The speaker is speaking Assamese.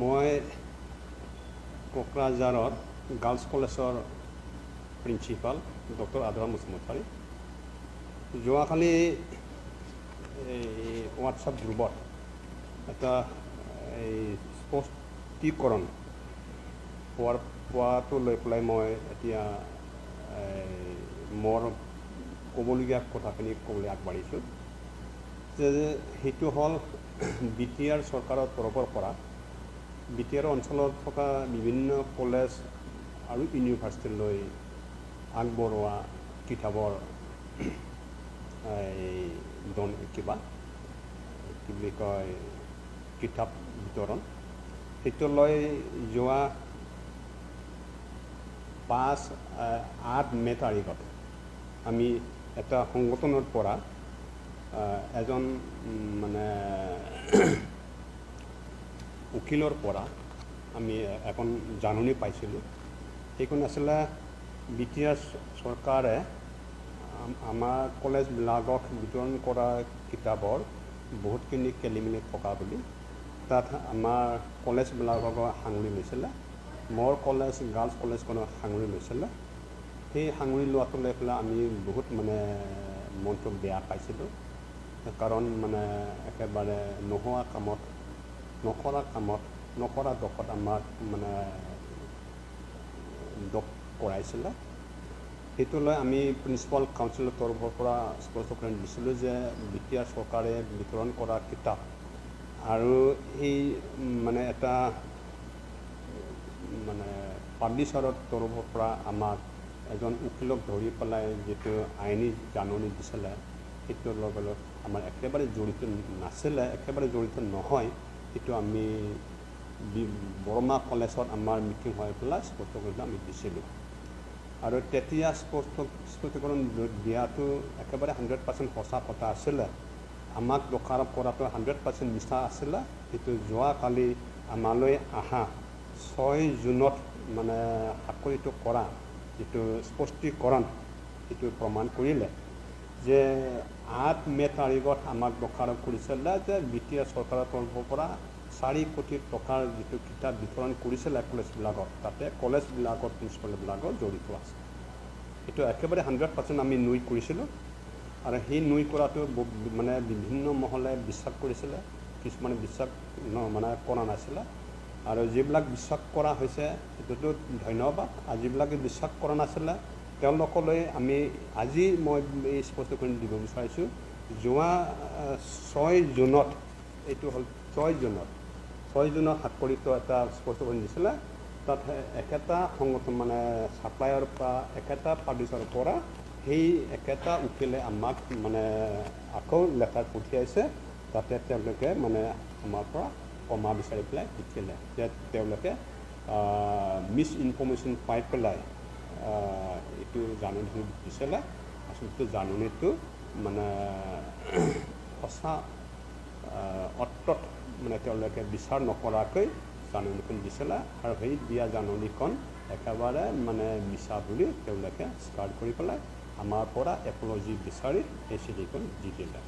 মই কোকৰাঝাৰৰ গাৰ্লছ কলেজৰ প্ৰিন্সিপাল ডক্টৰ ৰাধাব মুছামুথাৰী যোৱাকালি এই হোৱাটছআপ গ্ৰুপত এটা এই স্পষ্টীকৰণ পোৱাটো লৈ পেলাই মই এতিয়া মোৰ ক'বলগীয়া কথাখিনি ক'বলৈ আগবাঢ়িছোঁ যে সেইটো হ'ল BTR চৰকাৰৰ তৰফৰ পৰা BTR অঞ্চলত থকা বিভিন্ন কলেজ আৰু ইউনিভাৰ্চিটিলৈ আগবঢ়োৱা কিতাপৰ কি বুলি কয় কিতাপ বিতৰণ সেইটো লৈ যোৱা 8 মে তাৰিখত আমি এটা সংগঠনৰ পৰা এজন মানে উকিলৰ পৰা আমি এখন জাননী পাইছিলোঁ সেইখন আছিলে BTR চৰকাৰে আমাৰ কলেজবিলাকক বিতৰণ কৰা কিতাপৰ বহুতখিনি খেলিমেলি থকা বুলি তাত আমাৰ কলেজবিলাকক সাঙুৰি লৈছিলে মোৰ কলেজ গাৰ্লছ কলেজখনক সাঙুৰি লৈছিলে সেই সাঙুৰি লোৱাটো লৈ পেলাই আমি বহুত মানে মনটো বেয়া পাইছিলোঁ কাৰণ মানে একেবাৰে নকৰা দোষত আমাক মানে দোষ কৰাইছিলে সেইটো লৈ আমি প্ৰিন্সিপাল কাউন্সিলৰ তৰফৰ পৰা স্পষ্টীকৰণ দিছিলোঁ যে BTR চৰকাৰে বিতৰণ কৰা কিতাপ আৰু এই মানে এটা মানে পাব্লিচাৰৰ তৰফৰ পৰা আমাক এজন উকিলক ধৰি পেলাই যিটো আইনী জাননী দিছিলে সেইটোৰ লগত আমাৰ একেবাৰে জড়িত নাছিলে একেবাৰে জড়িত নহয় সেইটো আমি বৰমা কলেজত আমাৰ মিটিং হৈ পেলাই স্পষ্টীকৰণ আমি দিছিলোঁ আৰু তেতিয়া স্পষ্টীকৰণ দিয়াটো একেবাৰে 100% সঁচা কথা আছিলে আমাক দোষাৰোপ কৰাটো 100% মিছা আছিলে সেইটো যোৱাকালি আমালৈ অহা 6 জুনত মানে চাকৰিটো কৰা যিটো স্পষ্টীকৰণ সেইটো প্ৰমাণ কৰিলে যে 8 মে তাৰিখত আমাক দোষাৰোপ কৰিছিলে যে BTR চৰকাৰৰ তৰফৰ পৰা 4 কোটি টকাৰ যিটো কিতাপ বিতৰণ কৰিছিলে কলেজবিলাকত তাতে কলেজবিলাকৰ প্ৰিন্সিপালবিলাকৰ জড়িত আছে এইটো একেবাৰে 100% আমি নুই কৰিছিলোঁ আৰু সেই নুই কৰাটো মানে বিভিন্ন মহলে বিশ্বাস কৰিছিলে কিছুমানে বিশ্বাস মানে কৰা নাছিলে আৰু যিবিলাক বিশ্বাস কৰা হৈছে সেইটোতো ধন্যবাদ আৰু যিবিলাকে বিশ্বাস কৰা নাছিলে তেওঁলোকলৈ আমি আজি মই এই স্পষ্টীকৰণ দিব বিচাৰিছোঁ যোৱা 6 জুনত এইটো হ'ল 6 জুনত স্বাক্ষৰিত এটা স্পষ্টীকৰণ দিছিলে তাত একেটা সংগঠন মানে ছাপ্লায়াৰৰ পৰা একেটা পাব্লিচাৰৰ পৰা সেই একেটা উকিলে আমাক মানে আকৌ লেটাৰ পঠিয়াইছে তাতে তেওঁলোকে মানে আমাৰ পৰা ক্ষমা বিচাৰি পেলাই লিখিলে যে তেওঁলোকে মিছ ইনফৰ্মেশ্যন পাই পেলাই এইটো জাননী দিছিলে আচলতে জাননীটো মানে সঁচা অৰ্থত মানে তেওঁলোকে বিচাৰ নকৰাকৈ জাননীখন দিছিলে আৰু সেই দিয়া জাননীখন একেবাৰে মানে মিছা বুলি তেওঁলোকে স্বীকাৰ কৰি পেলাই আমাৰ পৰা এপলজি বিচাৰি সেই চিঠিখন দি দিলে